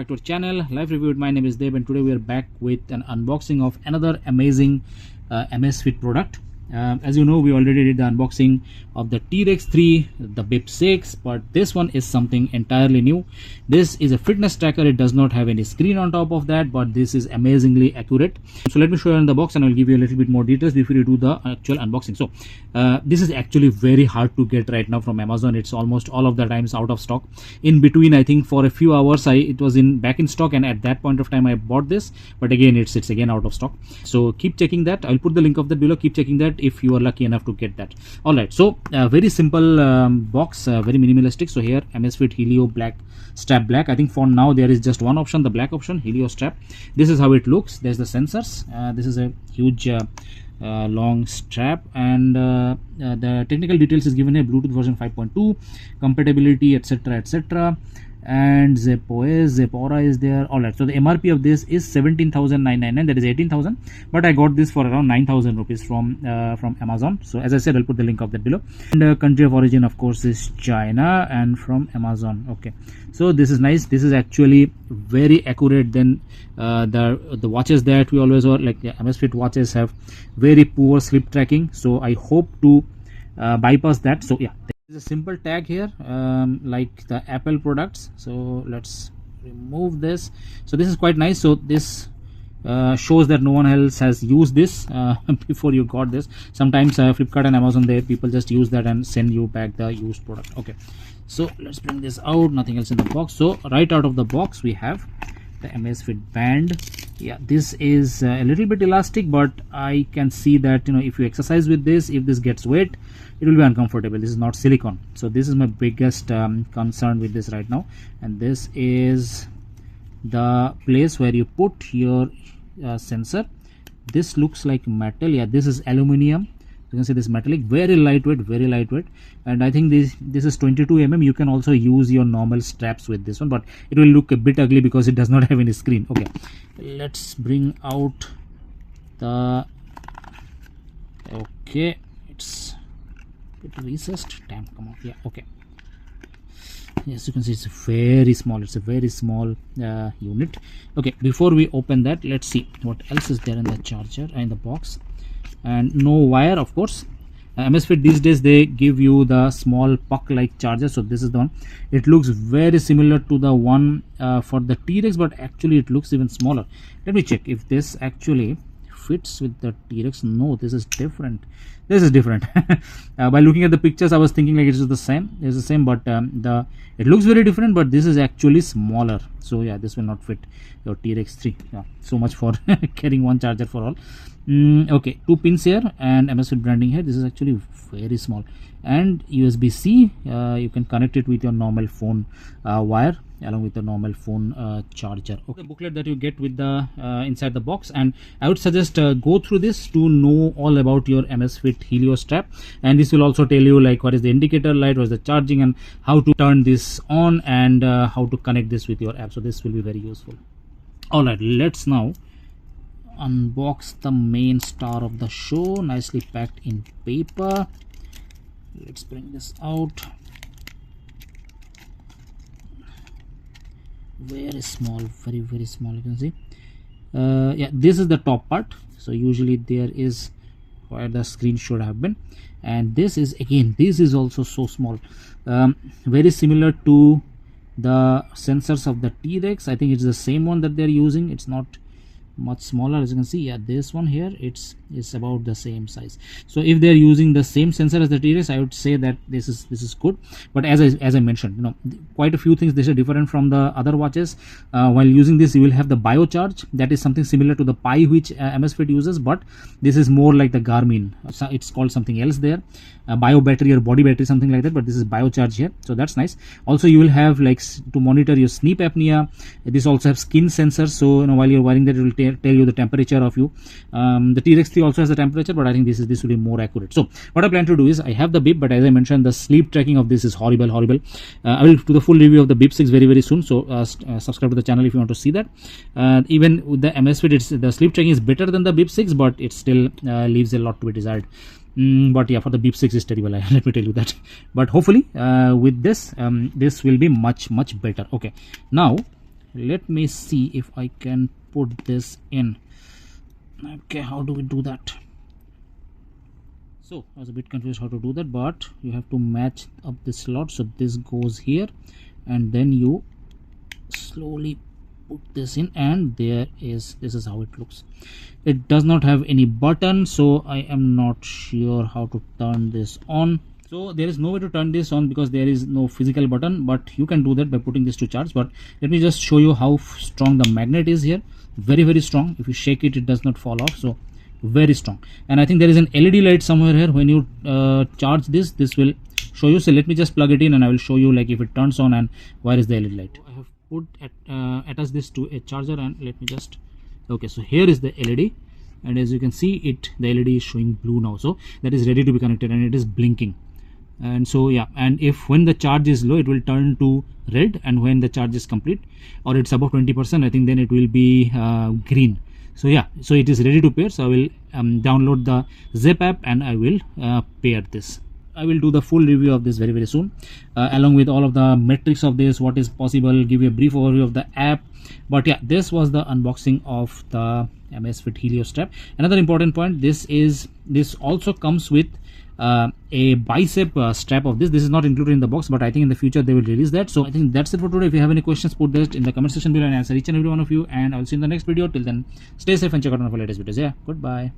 back to our channel, Live Review. My name is Deb, and today we are back with an unboxing of another amazing Amazfit product. As you know, we already did the unboxing of the T-Rex 3, the BIP 6, but this one is something entirely new. This is a fitness tracker. It does not have any screen on top of that, but this is amazingly accurate. So let me show you in the box, and I'll give you a little bit more details before you do the actual unboxing. So this is actually very hard to get right now from Amazon. It's almost all of the times out of stock. In between, I think for a few hours it was back in stock, and at that point of time I bought this, but again it's again out of stock. So keep checking that. I'll put the link of that below. Keep checking that if you are lucky enough to get that. All right, so very simple box, very minimalistic. So here, Amazfit Helio black strap black. I think for now there is just one option, the black option, Helio strap. This is how it looks. There's the sensors. This is a huge long strap, and the technical details is given here: Bluetooth version 5.2, compatibility, etc, etc, and Zepp Aura is there. All right, so the MRP of this is 17,999, that is 18,000, but I got this for around 9,000 rupees from Amazon. So as I said, I'll put the link of that below. And country of origin, of course, is China, and from Amazon. Okay, so this is nice. This is actually very accurate than the watches that we always wear. Like the Amazfit watches have very poor sleep tracking, so I hope to bypass that. So yeah, there's a simple tag here, like the Apple products. So let's remove this. So this is quite nice. So this shows that no one else has used this before you got this. Sometimes Flipkart and Amazon, people just use that and send you back the used product. Okay, so let's bring this out. Nothing else in the box. So right out of the box we have the Amazfit band. Yeah, this is a little bit elastic, but I can see that, you know, if you exercise with this, if this gets wet, it will be uncomfortable. This is not silicone, so this is my biggest concern with this right now. And this is the place where you put your sensor. This looks like metal. Yeah, this is aluminum. You can see this metallic, very lightweight, and I think this is 22 mm. You can also use your normal straps with this one, but it will look a bit ugly because it does not have any screen. Okay, let's bring out the, okay, it's a bit recessed. Damn, come on. Yeah, okay. Yes, you can see it's very small. It's a very small unit. Okay, before we open that, let's see what else is there in the charger, in the box. And no wire, of course. Amazfit these days, they give you the small puck like charger. So this is the one. It looks very similar to the one for the T-Rex, but actually it looks even smaller. Let me check if this actually fits with the T-Rex. No, this is different. This is different. By looking at the pictures, I was thinking like it is the same. It's the same, but it looks very different. But this is actually smaller. So yeah, this will not fit your T-Rex 3. Yeah, so much for carrying one charger for all. Okay, 2 pins here and Amazfit branding here. This is actually very small, and USB-C. You can connect it with your normal phone wire along with the normal phone charger. Okay, the booklet that you get with the inside the box, and I would suggest go through this to know all about your Amazfit Helio strap, and this will also tell you like what is the indicator light, what is the charging, and how to turn this on, and how to connect this with your app. So this will be very useful. All right, let's now unbox the main star of the show, nicely packed in paper. Let's bring this out. Very small, very small. You can see yeah, this is the top part. So usually there is where the screen should have been, and this is, again, this is also so small, very similar to the sensors of the T-Rex. I think it's the same one that they're using. It's not much smaller, as you can see. Yeah, this one here, it's about the same size. So if they're using the same sensor as the T-Rex, I would say that this is good. But as I mentioned, you know, quite a few things this is different from the other watches. While using this, you will have the biocharge. That is something similar to the Pi which Amazfit uses, but this is more like the Garmin. So it's called something else there, bio battery or body battery, something like that, but this is biocharge here. So that's nice. Also, you will have like to monitor your sleep apnea. This also has skin sensors, so you know, while you're wearing that, it will tell you the temperature of you. The T-Rex 3 also has the temperature, but I think this will be more accurate. So what I plan to do is, I have the BIP, but as I mentioned, the sleep tracking of this is horrible. I will do the full review of the BIP 6 very soon. So subscribe to the channel if you want to see that. Even with the Amazfit, the sleep tracking is better than the BIP 6, but it still leaves a lot to be desired. But yeah, for the BIP 6 is terrible, let me tell you that. But hopefully with this this will be much better. Okay, now let me see if I can put this in. Okay, how do we do that? So I was a bit confused how to do that, but you have to match up the slot. So this goes here, and then you slowly put this in, and this is how it looks. It does not have any button, so I am not sure how to turn this on. So there is no way to turn this on because there is no physical button, but you can do that by putting this to charge. But let me just show you how strong the magnet is here. Very, very strong. If you shake it, it does not fall off. So very strong. And I think there is an LED light somewhere here. When you charge this will show you. So let me just plug it in and I will show you like if it turns on and where is the LED light. I have put attach this to a charger, and let me just, okay, so here is the LED, and as you can see the LED is showing blue now, so that is ready to be connected and it is blinking. And so yeah, and if when the charge is low, it will turn to red, and when the charge is complete or it's above 20%, I think then it will be green. So yeah, so it is ready to pair. So I will download the Zepp app and I will pair this. I will do the full review of this very, very soon, along with all of the metrics of this, what is possible, give you a brief overview of the app. But yeah, this was the unboxing of the Amazfit Helio Strap. Another important point, this also comes with a bicep strap of this. This is not included in the box, but I think in the future they will release that. So I think that's it for today. If you have any questions, put that in the comment section below and answer each and every one of you, and I'll see you in the next video. Till then, stay safe and check out one of our latest videos. Yeah, goodbye.